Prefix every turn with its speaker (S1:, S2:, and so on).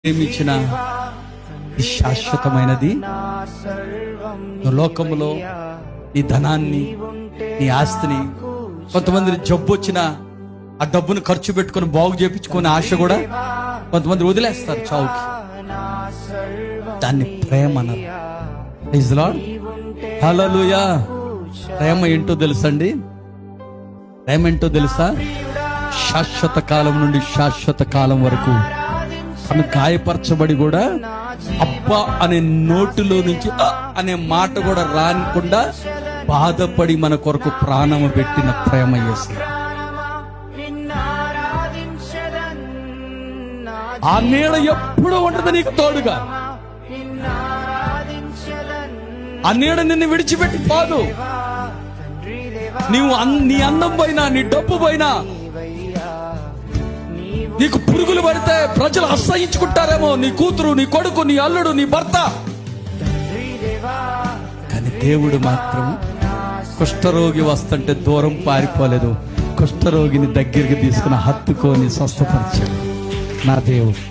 S1: ప్రేమించిన ఈ శాశ్వతమైనది. లోకములో నీ ధనాన్ని, నీ ఆస్తిని, కొంతమంది జబ్బు వచ్చిన ఆ డబ్బును ఖర్చు పెట్టుకుని బాగు చేయించుకునే ఆశ కూడా కొంతమంది వదిలేస్తారు చావుకి. దాన్ని ప్రేమ అన్నారు. ప్రైజ్ లార్డ్, హల్లెలూయా. ప్రేమ ఏంటో తెలుసండి? ప్రేమ ఏంటో తెలుసా? శాశ్వత కాలం నుండి శాశ్వత కాలం వరకు ఆమె గాయపరచబడి కూడా అబ్బా అనే నోటిలో నుంచి అనే మాట కూడా రానికుండా బాధపడి మన కొరకు ప్రాణము పెట్టిన ప్రేమ యేసు. ఆ నీడ ఎప్పుడు ఉండదు నీకు తోడుగా. ఆ నీడ నిన్ను విడిచిపెట్టి పోదు. నీవు నీ అందం పోయినా, నీ డబ్బు పోయినా, నీకు పురుగులు పడితే ప్రజలు అసహించుకుంటారేమో, నీ కూతురు, నీ కొడుకు, నీ అల్లుడు, నీ భర్త. కానీ దేవుడు మాత్రం కుష్ఠరోగి వస్తుంటే దూరం పారిపోలేదు. కుష్ఠరోగిని దగ్గరికి తీసుకుని హత్తుకొని స్వస్థపరిచాడు నా దేవుడు.